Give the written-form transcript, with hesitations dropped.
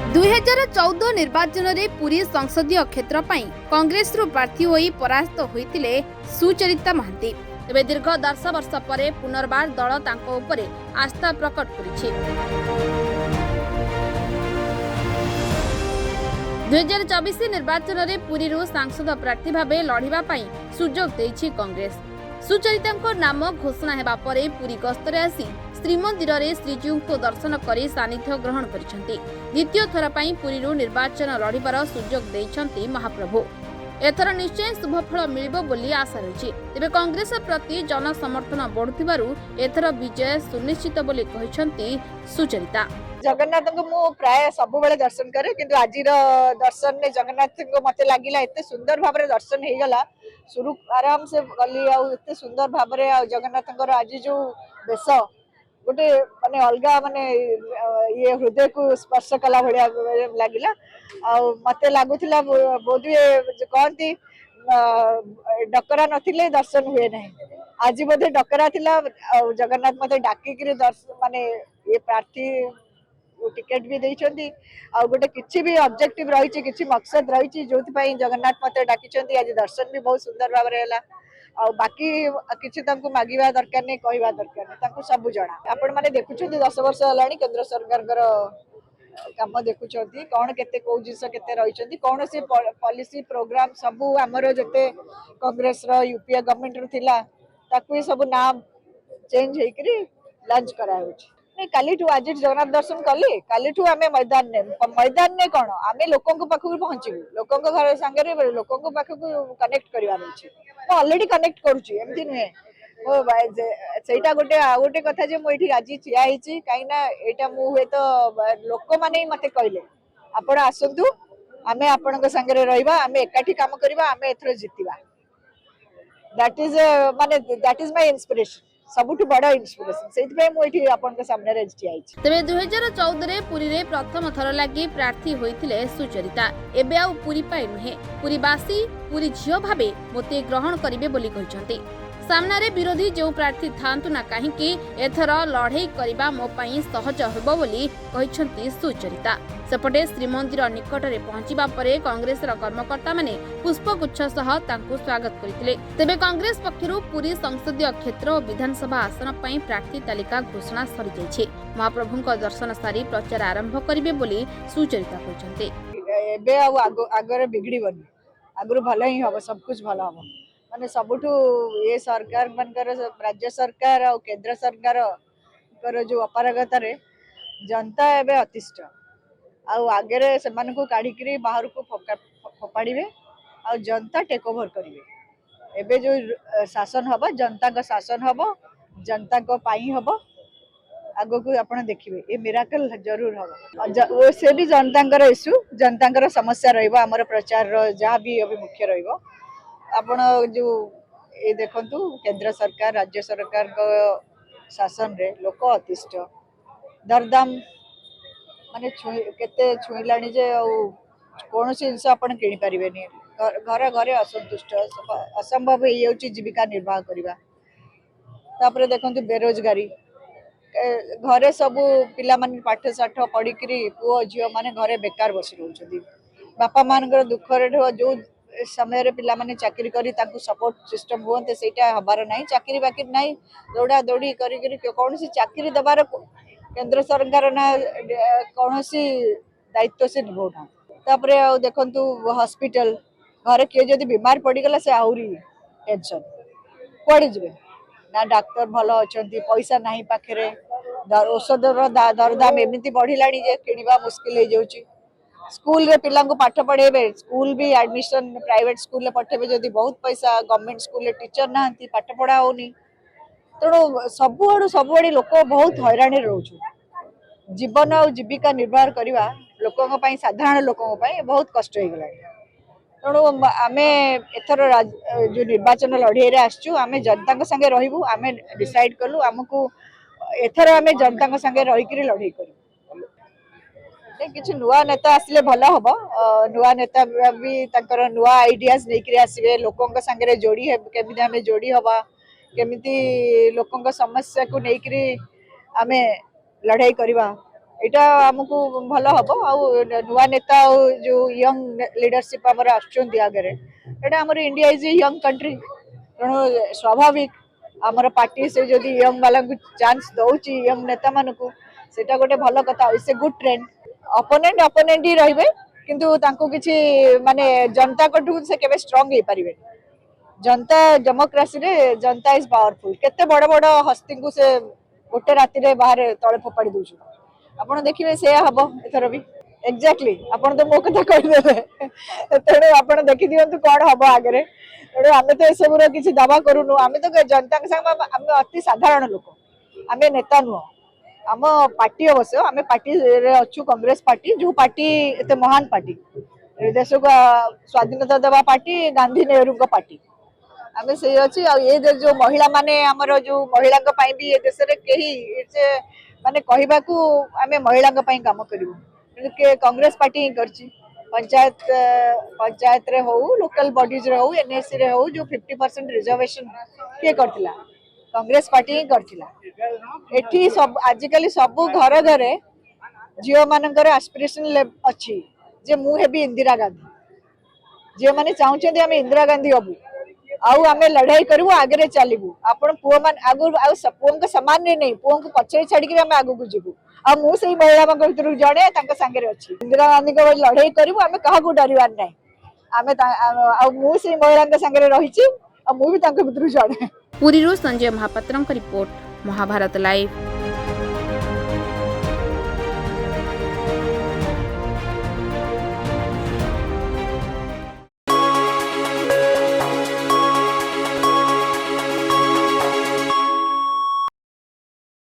2014 निर्वाचन में पुरी संसदीय क्षेत्र कांग्रेस प्रार्थी होई परास्त होइतिले सुचरिता महांती। तेबे दीर्घ 10 वर्ष पर पुनर्बार दल तांको उपरे आस्था प्रकट करिछि। 2024 निर्वाचन में पुरी सांसद प्रार्थी भावे लड़िबा पई सुजोग देछि कांग्रेस। सुचरिता नाम घोषणा हेबा परे पुरी गस्तरे आसी श्रीमंदिर में श्रीजीव को दर्शन कर सानिध्य ग्रहण करिसेंति। द्वितीय थर पई पुरी निर्वाचन लड़िबार सुजोग देइछंति महाप्रभु। एथर निश्चय शुभफल मिलिबो बोली आशा रही। तेबे कांग्रेस प्रति जन समर्थन बढ़ुथिबारु एथर विजय सुनिश्चित बोली कहिसेंति सुचरिता। जगन्नाथ को मु प्राय सब बेले दर्शन करे, किंतु आज दर्शन ने जगन्नाथ को मते लागिला एते सुंदर भाबरे दर्शन हे गला। शुरू आराम से गली आ एते सुंदर भाबरे आ जगन्नाथ को आज जो बेस गोटे माने अलगा माने ये हृदय को स्पर्श कला भलिया लागिला। आ मते लागुथिला बोधे कहती डकरा नथिले दर्शन हुए नहीं। आज बोधे डकरा थिला जगन्नाथ मते डाकी दर्शन माने ये प्रार्थी टिकेट भी देइछंती आ गोटे किछि भी ऑब्जेक्टिव रही किछि मकसद रही जोथि पई जगन्नाथ मते डाकिछंती। आज दर्शन भी बहुत सुंदर भाव रे हला। आ बाकी किछि तंकु मागिबा दरकार नै, कहबा दरकार नै, तंकु सब जणा। आपण माने देखुछंती 10 वर्ष हलानी केंद्र सरकार कर काम देखुछंती कोन केते को जिस केते रहिछंती कोन से पॉलिसी प्रोग्राम सब हमरो जते कांग्रेस रो यूपीए गवर्नमेंट रो थिला ताकु सब नाम चेंज हेकरी लॉन्च कराउछ। काली आज जगन्नाथ दर्शन कले काली आम मैदान ने कौन आम लोक पाख पहुंचू लोक घर सांगे लोक पाख कनेक्ट करार अच्छे। अलरेडी कनेक्ट करुँची एमती नुहे सेटा गोटे गोटे कथा जे मुझे आज ठिया कहीं यहाँ मुझे तो लोक मैंने मत कहले आपण आसतु आम आपण सांगे रहा आम एकाठी काम करवा आम एथर जितवा। दैट इज माय इंस्पिरेशन सबुठ बड़ इंस्पिरेशन से आपन सामने रे ठिया आइछि। तबे 2014 रे पुरी रे प्रथम थर लागि प्रार्थी होइथिले सुचरिता। एबे आ पुरी पाइ नुहे पुरीवासी पुरी झियो भाबे मोते ग्रहण करिवे बोली कहिसंती। सामना रे विरोधी जो प्रार्थी थांतु ना काहेकि एथर लड़ाई करबा मो पई सहज हेबो बोली कहिसंती सुचरिता। सेपटे श्रीमंदिर निकट रे पहुंचीबा परे कांग्रेस रा कर्मकर्ता माने पुष्पगुच्छ सह तांकु स्वागत करिथिले। तेबे कांग्रेस पक्षरु पुरी संसदीय क्षेत्र और विधानसभा आसन पई प्रार्थी तालिका घोषणा सरी जायछि। महाप्रभुक दर्शन सारी प्रचार आरंभ करिवे बोली सुचरिता कहिसंती। एबे आगरे बिगड़ीबनी आगरु भलो ही हबो सब कुछ भलो हबो माने सबुठु ये सरकार मनकर राज्य सरकार और केंद्र सरकार कर जो अपारगता रे जनता एबे अतिष्ठ आगे से काढ़ी बाहर को फोपाड़े आ जनता टेक ओवर करेंगे। एबे जो शासन हम जनता का शासन हम जनता को पाई हम आगो को आपण देखिए ये मिराकल जरूर हम से भी जनता इश्यू जनता समस्या रही प्रचार जहाँ भी अभी मुख्य रही आपण जो ये देखंतु केंद्र सरकार राज्य सरकार को शासन रे लोक अतिष्ठ दरदाम माने केते छुईलाणी जे कौन जिनस आपण किनी पारिबेनी घर घरे असंतुष्ट असंभव हो जीविका निर्वाह करवा। तापरे देखंतु बेरोजगारी घरे सबू पिला माने पाठ साठ पढ़ी पुओ झियो माने घरे बेकार बसी रहउछथि। बापा मानकर दुख रे जो समय रे पिला माने चाकरी करी ताकू सपोर्ट सिस्टम होते सेटा हबार नाही। चाकरी बाकरी नाही दौड़ा दौड़ी करी कौन सी चाकरी दबार केंद्र सरकार ना कौन सी दायित्व से निभाउना। तापरे देखंतु हॉस्पिटल घरे किए जदि बीमार पड़ीगला से आहुरी टेंशन कुआड़े जीवे ना डाक्टर भल अछंती पैसा नाही पाखरे औषध दरदाम एमती बढ़िलाणी जे किनिबा मुश्किल हो जाउची। स्कूल रे पिला को पाठ पढ़ेबे स्कूल भी एडमिशन प्राइवेट स्कूल रे पठेबे जदि बहुत पैसा गवर्नमेंट स्कूल रे टीचर नाहंती पाठ पढ़ा होनी तेणु सबुआड़ी लोक बहुत हैरान रोच जीवन और जीविका निर्वाह करवा लोकों पई साधारण लोकों पई बहुत कष्ट हो गला। तेणु आम एथर जो निर्वाचन लड़े आसचु आम जनता संगे रहबू आम डिसाइड कलु आमको एथर आम जनता संगे रही लड़े करूँ। किसी नुआ नेता आसिले भल हम नुआ नेता भी नुआ आइडियाज नहीं आसवे लोकों संगे जोड़ी केमी आम जोड़ी हवा केमी लोकों समस्या को लेकर आम लड़ाई करवा ଏଇଟା ଆମକୁ ଭଲ ହବ ଆଉ ନୂଆ ନେତା ଆଉ ଯୋଉ ୟଙ୍ଗ ଲିଡରସିପ ଆମର ଆସୁଛନ୍ତି ଆଗରେ ଏଇଟା ଆମର India is a young country ତେଣୁ ସ୍ୱାଭାବିକ ଆମର ପାର୍ଟି ସେ ଯଦି ୟଙ୍ଗ ବାଲାଙ୍କୁ ଚାନ୍ସ ଦଉଛି ୟଙ୍ଗ ନେତା ମାନଙ୍କୁ ସେଟା ଗୋଟେ ଭଲ କଥା it's a good trend opponent ହିଁ ରହିବେ କିନ୍ତୁ ତାଙ୍କୁ କିଛି ମାନେ जनता कठू से केबे स्ट्रांग हे परिबे जनता डेमोक्रेसी रे जनता इज पावरफुल केते बड़ बड़ हस्ती को से गोटे राति रे बाहर तळे फोपाड़ी दउछु आपण देखिबे से हबो एथर भी एग्जैक्टली आपण तो मो कथा कहि देबे तेणु आपण देखि दियंतु कोन हबो आगरे तेणु आमे तो एसबुर किसी दावा करूनु आमे तो जनता के संग आमे अति साधारण लोक आमे नेता नुह आम पार्टी अवश्य आमे पार्टी रे अच्छु कांग्रेस पार्टी जो पार्टी एते महान पार्टी देश को स्वाधीनता देवा पार्टी गांधी नेहरू को पार्टी आमे से अछि आ ये जो महिला माने हमर जो महिला को पई भी ए देश रे केही माने कहबा को आमे महिला को पई काम करिवो के कांग्रेस पार्टी ही करची पंचायत रे हो लोकल बॉडीज रे हो एनएससी रे हो जो 50% रिजर्वेशन के करथिला कांग्रेस पार्टी ही करथिला एठी सब आजिकली सब घर घरे जियो मानकर एस्पिरेशन अछि जे मु हेबी इंदिरा गांधी जे माने चाहुचंदी आमे इंदिरा गांधी हबु आउ आमे लड़ाई करबु आगे चलबु आपण पुओ मान आगु आ पुओं के समान नहीं पुओं को पछे छाड़ी के आमे आगु को जिबु आ मु सेही महिला मान भितर जणे तांका संगे अछि इंदिरा गांधी को लड़ाई करबु आमे कहा को डरिवार नै आमे आ मु सेही महिला के संगे रहिछि आ मु भी तांका भितर जणे पुरीरू संजय महापात्रଙ୍କ रिपोर्ट महाभारत लाइव।